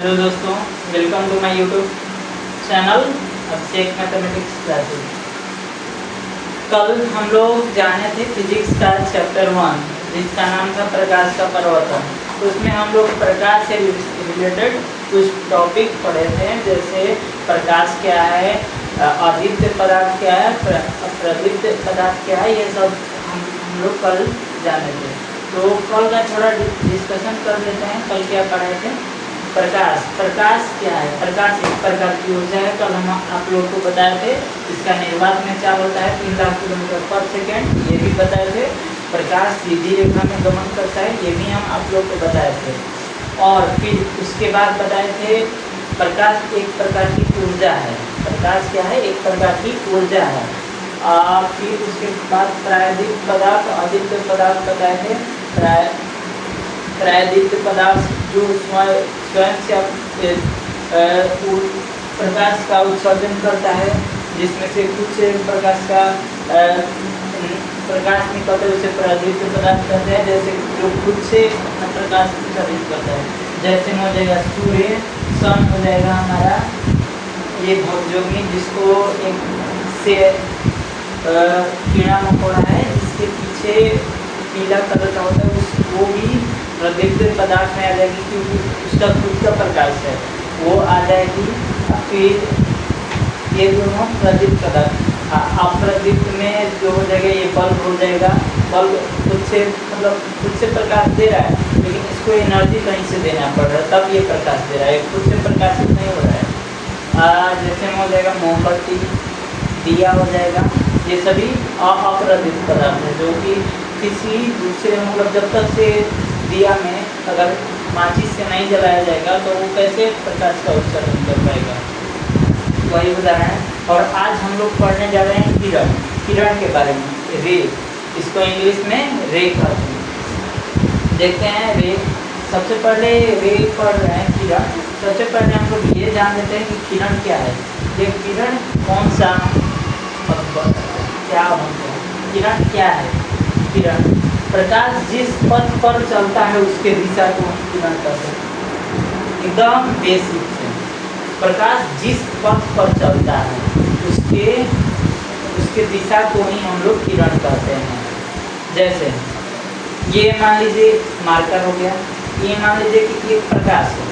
Hello दोस्तों, welcome to my YouTube channel Abhishek mathematics classes. कल हम लोग जाने थे फिजिक्स का चैप्टर 1 जिसका नाम था प्रकाश का परिवर्तन। तो उसमें हम लोग प्रकाश से रिलेटेड कुछ टॉपिक पढ़े थे, जैसे प्रकाश क्या है, अदीप्य पदार्थ क्या है, प्रदीप्त पदार्थ क्या है, ये सब हम लोग कल जाने थे। तो कल का थोड़ा डिस्कशन कर लेते हैं। कल क्या पढ़े थे? प्रकाश। प्रकाश क्या है? प्रकाश एक प्रकार की ऊर्जा है। कल हम आप लोगों को बताए थे इसका निर्वात में क्या होता है, 3 लाख किलोमीटर पर सेकेंड, ये भी बताए थे। प्रकाश सीधी रेखा में गमन करता है, ये भी हम आप लोग को बताए थे। और फिर उसके बाद बताए थे प्रकाश एक प्रकार की ऊर्जा है। प्रकाश क्या है? एक प्रकार की ऊर्जा है। फिर उसके बाद प्रायद्वीप पदार्थ, अदीप्य पदार्थ बताए थे। प्रायद्वीप पदार्थ जो स्वयं से प्रकाश का उत्सर्जन करता है, जिसमें से कुछ प्रकाश का प्रकाश निकलता है, उसे प्रायद्वीप पदार्थ कहते हैं। जैसे जो खुद से प्रकाश उत्सर्जित करता है, जैसे हो जाएगा सूर्य, सन हो जाएगा हमारा ये भवजोगी, जिसको एक से कीड़ा मकोड़ा है जिसके पीछे पीला कलर का होता है, वो भी प्रदीप्त पदार्थ में आ जाएगी, क्योंकि उसका खुद का प्रकाश है, वो आ जाएगी। फिर ये दोनों प्रदीप्त पदार्थ। अप्रदीप्त में जो हो जाएगा ये बल्ब हो जाएगा। बल्ब खुद से खुद से प्रकाश दे रहा है, लेकिन इसको एनर्जी कहीं से देना पड़ रहा है, तब ये प्रकाश दे रहा है, खुद से प्रकाशित नहीं हो रहा है। जैसे में हो जाएगा मोमबत्ती, दिया हो जाएगा। ये सभी अप्रदीप्त पदार्थ है, जो कि किसी दूसरे जब तक से दिया में अगर माचिस से नहीं जलाया जाएगा तो वो कैसे प्रकाश का उत्सर्जन कर पाएगा, वही उदाहरण है। और आज हम लोग पढ़ने जा रहे हैं किरण। किरण के बारे में, रे, इसको इंग्लिश में रे कहते हैं। देखते हैं रे। सबसे पहले रे पढ़ रहे हैं किरण। सबसे पहले हम लोग ये जान लेते हैं कि किरण क्या है। ये किरण कौन सा क्या बनता है? किरण क्या है? किरण प्रकाश जिस पथ पर चलता है उसके दिशा को हम किरण कहते हैं। एकदम बेसिक से, प्रकाश जिस पथ पर चलता है उसके दिशा को ही हम लोग किरण कहते हैं। जैसे ये मान लीजिए मार्कर हो गया, ये मान लीजिए कि एक प्रकाश है।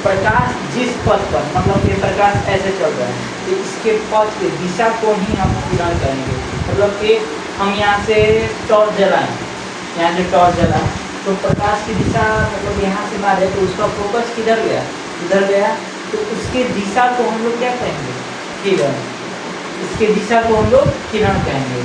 प्रकाश जिस पथ पर, ये प्रकाश ऐसे चल रहा है, तो इसके पथ की दिशा को ही हम किरण कहेंगे। कि हम यहाँ से टॉर्च जलाएं, यहाँ से टॉर्च जलाएं तो प्रकाश की दिशा यहाँ से मारे तो उसका फोकस किधर गया? इधर गया, तो उसके दिशा को हम लोग क्या कहेंगे? किरण। इसके दिशा को हम लोग किरण कहेंगे।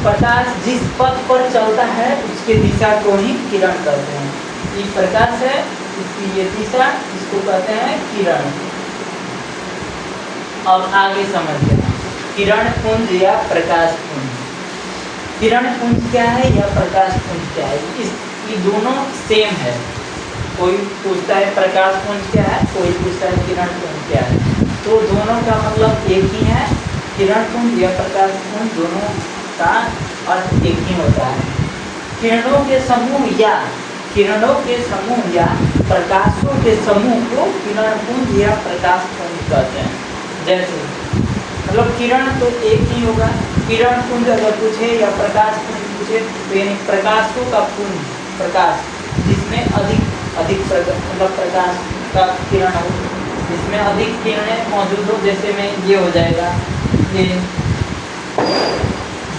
प्रकाश जिस पथ पर चलता है उसके दिशा को ही किरण कहते हैं। ये प्रकाश है, इसकी ये दिशा, इसको कहते हैं किरण। अब आगे समझ लेना, किरण पुंज या प्रकाश पुंज। किरण पुंज क्या है या प्रकाश पुंज क्या है? ये दोनों सेम है। कोई पूछता है प्रकाश पुंज क्या है, कोई पूछता है किरण पुंज क्या है, तो दोनों का मतलब एक ही है। किरण पुंज या प्रकाश पुंज दोनों का अर्थ एक ही होता है। किरणों के समूह या प्रकाशों के समूह को किरण पुंज या प्रकाश पुंज कहते हैं। जैसे किरण तो एक ही होगा। किरण पुंज अगर पूछे या प्रकाश पुंज पूछे तो यानी प्रकाशों का पुंज, प्रकाश जिसमें अधिक प्रकाश का किरण हो, जिसमें अधिक किरणें मौजूद हो। जैसे में ये हो जाएगा, ये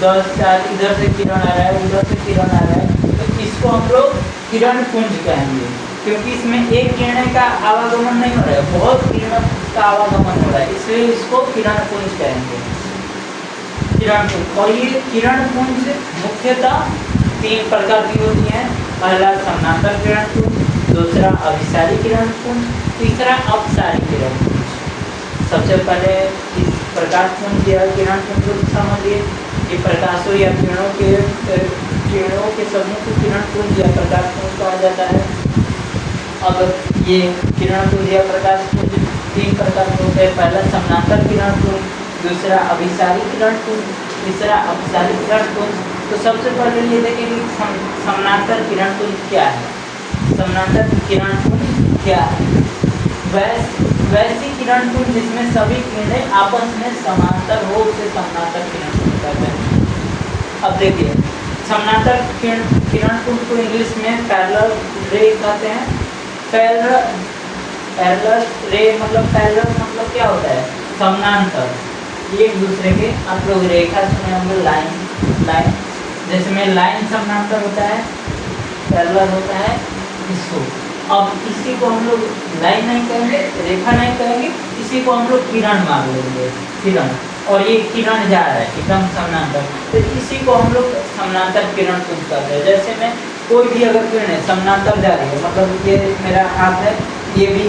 10 इधर से किरण आ रहा है, उधर से किरण आ रहा है, तो इसको हम लोग किरण पुंज कहेंगे, क्योंकि इसमें एक किरण का आवागमन नहीं हो रहा है, बहुत किरण का आवागमन हो रहा है, इसलिए इसको किरण पुंज कहेंगे। किरण पुंज। और ये किरण पुंज मुख्यतः 3 प्रकार की होती हैं। पहला समानांतर किरण पुंज, दूसरा अभिसारी किरण पुंज, तीसरा अपसारी किरण पुंज। सबसे पहले इस प्रकाश पुंज या किरण पुंज को समझिए। ये प्रकाशों या किरणों के समूह को किरण पुंज या प्रकाश पुंज कहा जाता है। अब ये किरण पुंज या प्रकाश पुंज 3 प्रकार के होते हैं। पहला समानांतर किरण पुंज, दूसरा अभिसारी किरण पुंज, तीसरा अपसारी किरण पुंज। तो सबसे पहले ये देखेंगे समानांतर किरण पुंज क्या है। समानांतर किरण पुंज क्या है? वैसी किरण पुंज जिसमें सभी किरणें आपस में समांतर हो उसे समानांतर किरण पुंज कहते हैं। अब देखिए, समानांतर किरण पुंज को इंग्लिश में पैरेलल रे कहते हैं। पैरेलल रे मतलब क्या होता है? समानांतर, एक दूसरे के। आप लोग रेखा सुने होंगे, लाइन, जैसे में लाइन समानांतर होता है, पैरेलल होता है इसको। अब इसी को हम लोग लाइन नहीं कहेंगे, रेखा नहीं कहेंगे, इसी को हम लोग किरण मान लेंगे, किरण। और ये किरण जा रहा है एकदम समानांतर, तो इसी को हम लोग समानांतर किरण पुंज कहते हैं। जैसे में कोई भी अगर किरण समानांतर जा रही है, मतलब ये मेरा हाथ है, ये भी,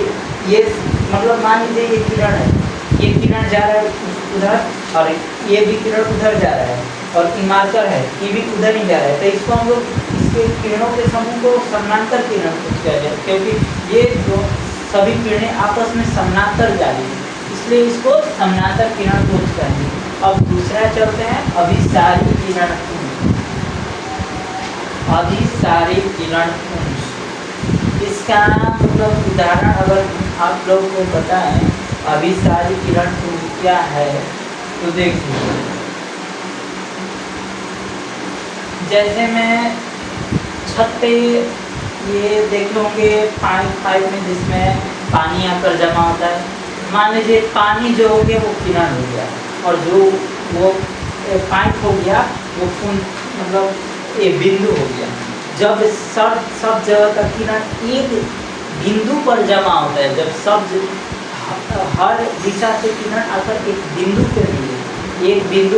ये मतलब मान लीजिए ये किरण है, ये किरण जा रहा है उधर, और ये भी किरण उधर जा रहा है, और ये मार्कर है, ये भी उधर ही जा रहा है, तो इसको हम लोग इसके किरणों के समूह को समानांतर किरण पुंज कहते हैं, क्योंकि ये जो सभी किरणें आपस में समानांतर जा रही है, इसलिए इसको समानांतर किरण पुंज कहते हैं। अब दूसरा चलते हैं, अभिसारी किरण पुंज। अभिसारी किरण पुंज, इसका मतलब उदाहरण अगर आप लोग को पता है अभिसारी किरण पुंज क्या है, तो देखिए, जैसे मैं छत पे ये देखे होंगे पाइप में जिसमें पानी आकर जमा होता है, मान लीजिए पानी जो हो गया वो किरण हो गया, और जो वो पाइप हो गया वो पुंज, मतलब ये बिंदु हो गया। जब सब जगह का किरण एक बिंदु पर जमा होता है, जब सब हर दिशा से किरण आकर एक बिंदु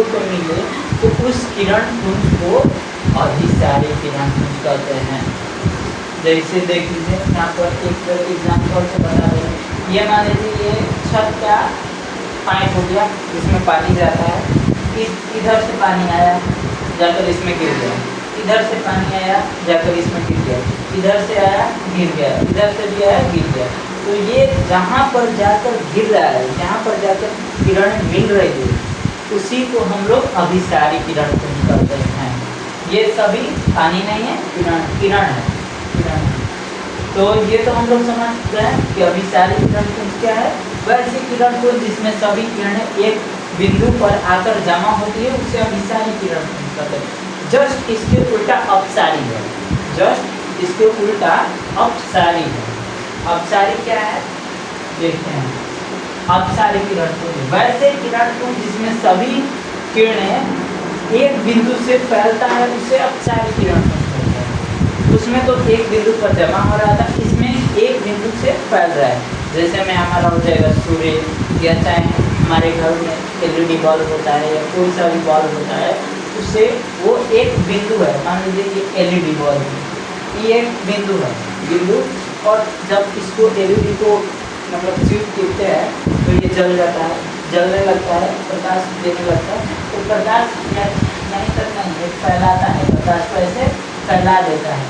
पे मिले, तो उस किरण पुंज को अभिसारी किरण पुंज कहते हैं। जैसे देख लीजिए यहाँ पर एक एग्जाम्पल से बता दें, ये मान लीजिए ये छत का पाइप हो गया, इसमें पानी जाता है, इधर से पानी आया जाकर इसमें गिर गया, इधर से पानी आया जाकर इसमें गिर गया, इधर से आया गिर गया, इधर से भी आया गिर गया। तो ये जहाँ पर जाकर गिर रहा है, जहाँ पर जाकर किरण मिल रही है, उसी को हम लोग अभिसारी किरण पुंज कहते हैं। ये सभी पानी नहीं है, किरण है। तो ये तो हम लोग समझ गए कि अभिसारी किरण पुंज क्या है। वैसे किरण पुंज जिसमें सभी किरणें एक बिंदु पर आकर जमा होती है, उसे अभिसारी किरण पुंज कहते हैं। जस्ट इसके उल्टा अपसारी है, जस्ट इसके उल्टा अपसारी है। अपसारी क्या है देखते हैं। अपसारी किरण पुंज वैसे किरण पुंज जिसमें सभी किरणें एक बिंदु से फैलता है, उसे अपसारी किरण पुंज कहते हैं। उसमें तो एक बिंदु पर जमा हो रहा था, इसमें एक बिंदु से फैल रहा है। जैसे में हमारा हो जाएगा सूर्य, या चाहे हमारे घर में LED बल्ब होता है या कोई सा भी बल्ब होता है, उससे वो एक बिंदु है। मान लीजिए ये LED बल्ब, ये एक बिंदु है, बिंदु। और जब इसको LED को मतलब स्विच टिपते हैं तो ये जल जाता है, जलने लगता है, प्रकाश देने लगता है। तो प्रकाश नहीं तक नहीं फैलाता है, प्रकाश को ऐसे फैला देता है।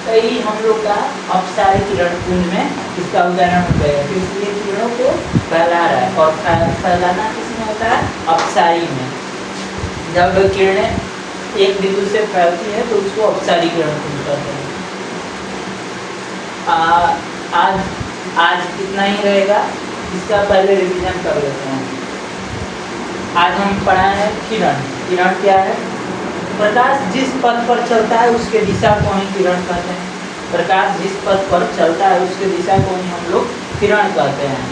तो यही हम लोग का अपसारी किरण पुंज में इसका उदाहरण हो गया, कि इसलिए किरणों को फैला रहा है। और फैलाना किसमें होता है? अपसारी में। जब किरणें एक बिंदु से फैलती है तो उसको अपसारी किरण पुंज कहते हैं। आज इतना ही रहेगा, इसका पहले रिवीजन कर लेते हैं। आज हम पढ़ाए हैं किरण। किरण क्या है? प्रकाश जिस पथ पर चलता है उसके दिशा को ही किरण कहते हैं। प्रकाश जिस पथ पर चलता है उसके दिशा को ही हम लोग किरण कहते हैं।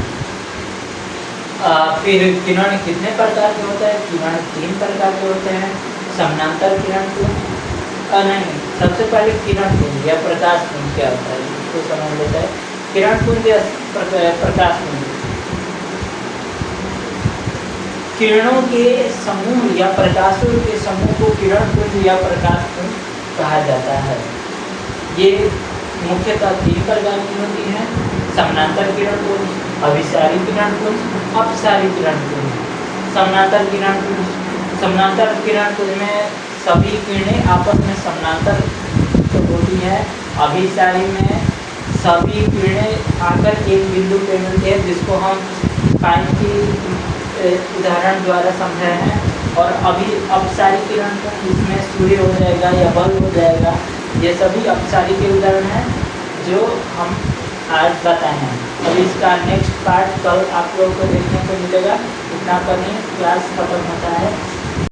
फिर किरण कितने प्रकार के होते हैं? किरण 3 प्रकार के होते हैं। समानांतर किरण पुंज, नहीं, सबसे पहले किरण पुंज या प्रकाश पुंज क्या होता है इसको समझ लेते हैं। किरण पुंज या प्रकाश पुंज, किरणों के समूह या प्रकाशों के समूह को किरण पुंज या प्रकाश पुंज कहा जाता है। ये मुख्यतः 3 प्रकार की होती हैं: समानांतर किरण पुंज, अभिसारी किरण पुंज, अपसारी किरण पुंज। समानांतर किरण पुंज, समानांतर किरण पुंज में सभी किरणें आपस में समानांतर होती हैं। अभिसारी में सभी किरणें आकर एक बिंदु पे मिलती है, जिसको हम पाइप की उदाहरण द्वारा समझाए हैं। और अभी अपसारी किरण पुंज, इसमें सूर्य हो जाएगा या बल्ब हो जाएगा, ये सभी अपसारी के उदाहरण हैं। जो हम आज बताए हैं। अब इसका नेक्स्ट पार्ट कल आप लोगों को देखने को मिलेगा। इतना पर ही क्लास खत्म होता है।